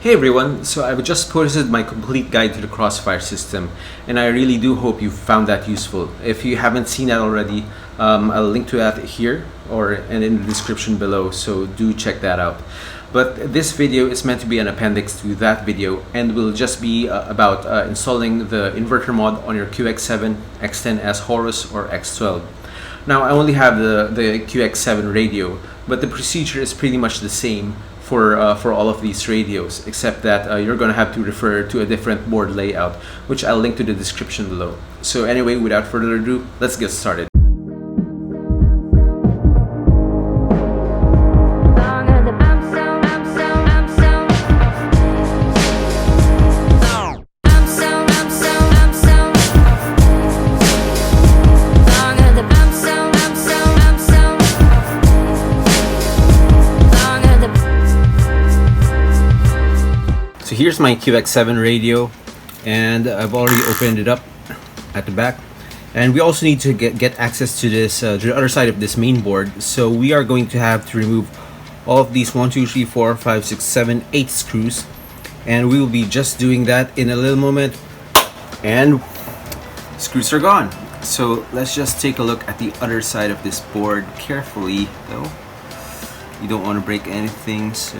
Hey everyone, so I've just posted my complete guide to the Crossfire system, and I really do hope you found that useful. If you haven't seen that already, I'll link to that here and in the description below, so do check that out. But this video is meant to be an appendix to that video and will just be about installing the inverter mod on your QX7, X10S Horus or X12. Now I only have the QX7 radio, but the procedure is pretty much the same for all of these radios, except that you're gonna have to refer to a different board layout, which I'll link to the description below. So anyway, without further ado, let's get started. So here's my QX7 radio, and I've already opened it up at the back, and we also need to get access to this to the other side of this main board. So we are going to have to remove all of these 1, 2, 3, 4, 5, 6, 7, 8 screws, and we will be just doing that in a little moment. And screws are gone. So let's just take a look at the other side of this board carefully, though. You don't want to break anything, so.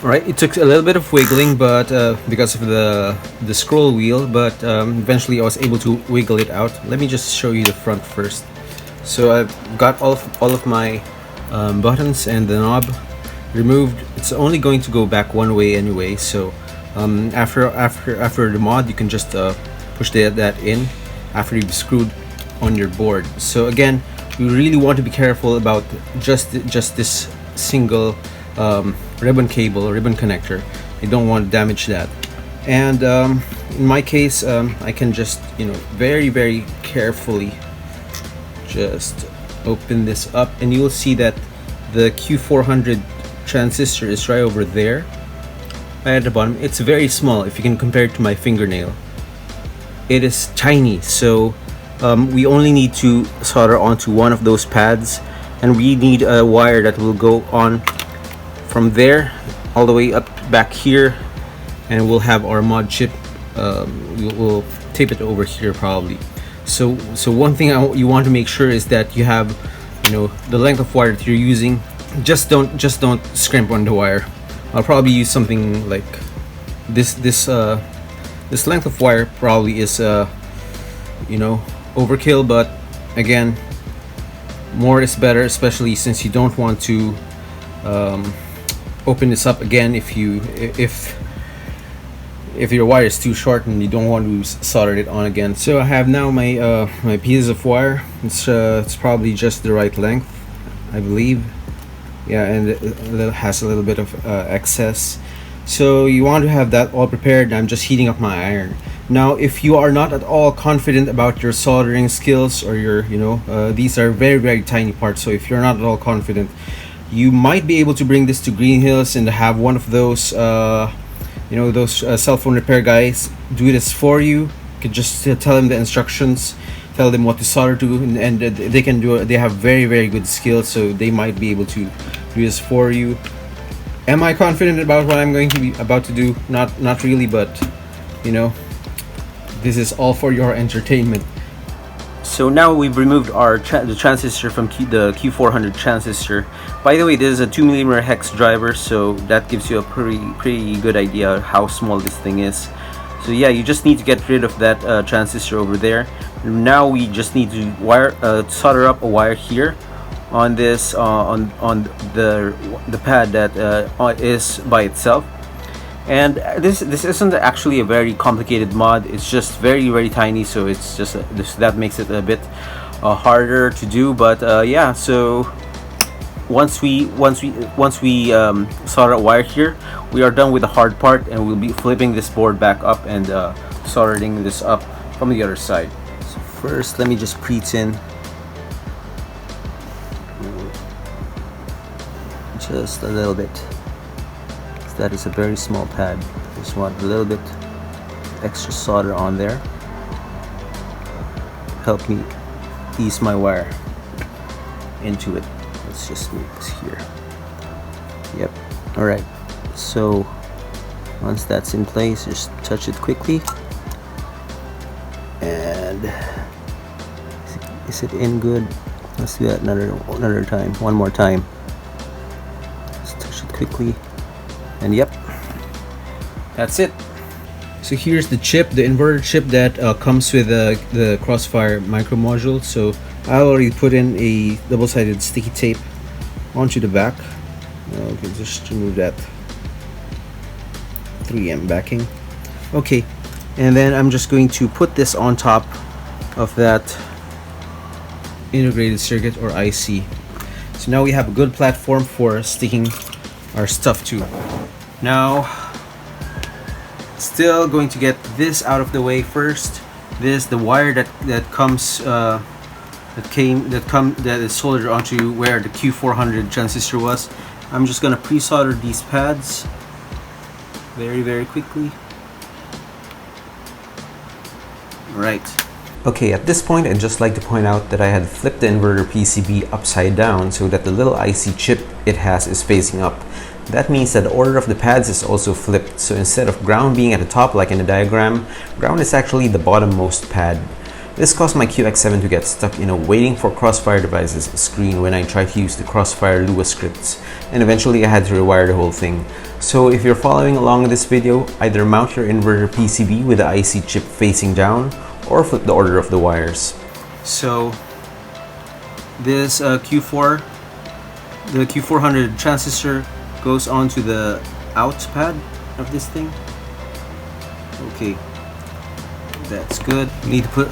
Alright, it took a little bit of wiggling, but because of the scroll wheel, but eventually I was able to wiggle it out. Let me just show you the front first. So I've got all of my buttons and the knob removed. It's only going to go back one way anyway, so after the mod you can just push that in after you've screwed on your board. So again, you really want to be careful about just this single ribbon connector. You don't want to damage that. And in my case, I can just very carefully just open this up, and you'll see that the Q400 transistor is right over there, right at the bottom. It's very small. If you can compare it to my fingernail, it is tiny. So we only need to solder onto one of those pads, and we need a wire that will go on from there all the way up back here, and we'll have our mod chip. We'll tape it over here probably. So one thing you want to make sure is that you have the length of wire that you're using. Just don't scrimp on the wire. I'll probably use something like this length of wire probably is overkill, but again, more is better, especially since you don't want to open this up again if your wire is too short and you don't want to solder it on again. So I have now my my pieces of wire. It's probably just the right length, I believe. Yeah, and it has a little bit of excess. So you want to have that all prepared. I'm just heating up my iron. Now, if you are not at all confident about your soldering skills, or your these are very tiny parts, so if you're not at all confident, you might be able to bring this to Green Hills and have one of those cell phone repair guys do this for you. You can just tell them the instructions, tell them what to solder to, and they can do it. They have very good skills, so they might be able to do this for you. Am I confident about what I'm going to be about to do? Not really, but this is all for your entertainment. So now we've removed the transistor from the Q400 transistor. By the way, this is a 2mm hex driver, so that gives you a pretty good idea how small this thing is. So yeah, you just need to get rid of that transistor over there. Now we just need to solder up a wire here on this on the pad that is by itself. And this isn't actually a very complicated mod. It's just very tiny, so it's just that makes it a bit harder to do. But yeah, so once we solder a wire here, we are done with the hard part, and we'll be flipping this board back up and soldering this up from the other side. So first, let me just pre-tin just a little bit. That is a very small pad. Just want a little bit extra solder on there. Help me ease my wire into it. Let's just move this here. Yep. Alright. So Once that's in place, just touch it quickly. And is it in good? Let's do that another time. One more time. Just touch it quickly. And yep, that's it. So here's the chip, the inverter chip that comes with the Crossfire micro module. So I already put in a double-sided sticky tape onto the back. Okay, just remove that 3M backing. Okay, and then I'm just going to put this on top of that integrated circuit or IC. So now we have a good platform for sticking our stuff to. Now, still going to get this out of the way first. The wire that comes that is soldered onto where the Q400 transistor was. I'm just gonna pre-solder these pads very quickly. Right. Okay, at this point I'd just like to point out that I had flipped the inverter PCB upside down so that the little IC chip it has is facing up. That means that the order of the pads is also flipped, so instead of ground being at the top like in the diagram, ground is actually the bottommost pad. This caused my QX7 to get stuck in a waiting for Crossfire devices screen when I tried to use the Crossfire Lua scripts, and eventually I had to rewire the whole thing. So if you're following along in this video, either mount your inverter PCB with the IC chip facing down, or flip the order of the wires. So this the Q400 transistor goes onto the out pad of this thing. Okay, that's good. You need to put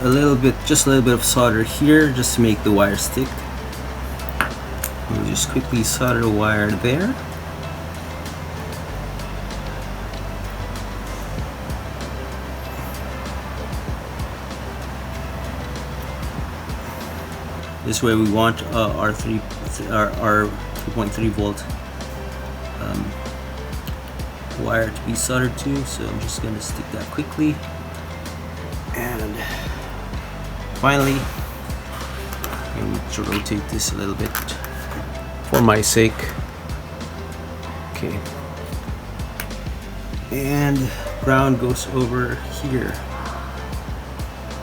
just a little bit of solder here just to make the wire stick. We'll just quickly solder the wire there. This way we want our 3.3 volt wire to be soldered to, so I'm just going to stick that quickly. And finally, I need to rotate this a little bit for my sake. Okay, and ground goes over here.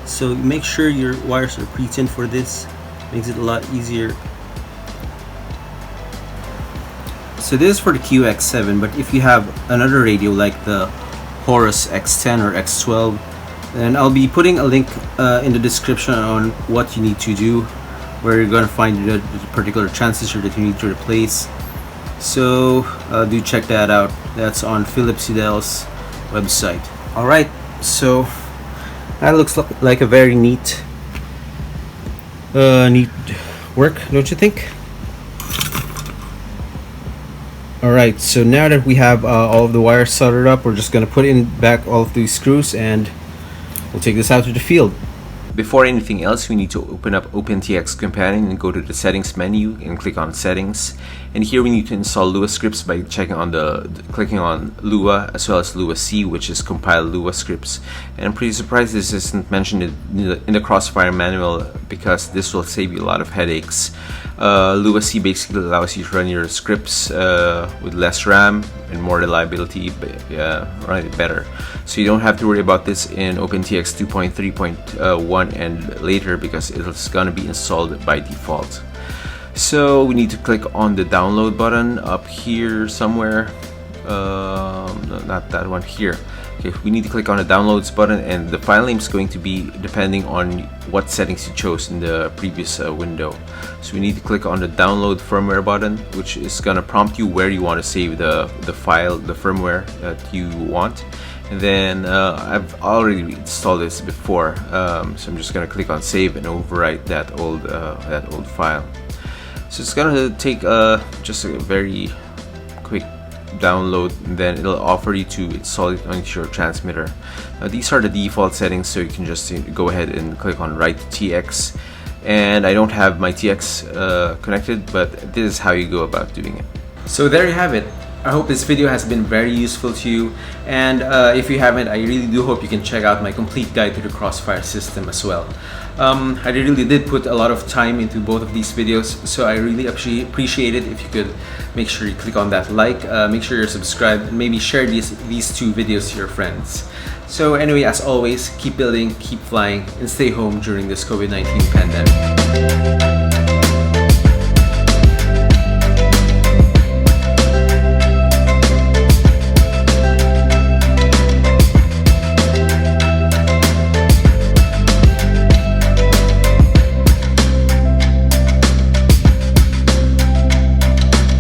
So make sure your wires are pre-tinned for this. Makes it a lot easier. So this is for the QX7, but if you have another radio like the Horus X10 or X12, then I'll be putting a link in the description on what you need to do, where you're going to find the particular transistor that you need to replace. So do check that out. That's on Philip Siddell's website. Alright, so that looks like a very neat work, don't you think? Alright, so now that we have all of the wires soldered up, we're just going to put in back all of these screws and we'll take this out to the field. Before anything else, we need to open up OpenTX Companion and go to the settings menu and click on settings. And here we need to install Lua scripts by clicking on Lua as well as Lua C, which is compile Lua scripts. And I'm pretty surprised this isn't mentioned in the Crossfire manual, because this will save you a lot of headaches. Lua C basically allows you to run your scripts with less RAM and more reliability, run it better. So you don't have to worry about this in OpenTX 2.3.1 and later, because it's gonna be installed by default. So we need to click on the download button up here somewhere. No, not that one, here. Okay, we need to click on the downloads button, and the file name is going to be depending on what settings you chose in the previous window. So we need to click on the download firmware button, which is going to prompt you where you want to save the file, the firmware that you want. And then I've already installed this before, so I'm just going to click on save and overwrite that old file. So it's going to take just a very quick download, and then it'll offer you to install it onto your transmitter. Now these are the default settings, so you can just go ahead and click on write TX. And I don't have my TX connected, but this is how you go about doing it. So there you have it. I hope this video has been very useful to you, and if you haven't, I really do hope you can check out my complete guide to the Crossfire system as well. I really did put a lot of time into both of these videos, so I really appreciate it if you could make sure you click on that like, make sure you're subscribed, and maybe share these two videos to your friends. So anyway, as always, keep building, keep flying, and stay home during this COVID-19 pandemic.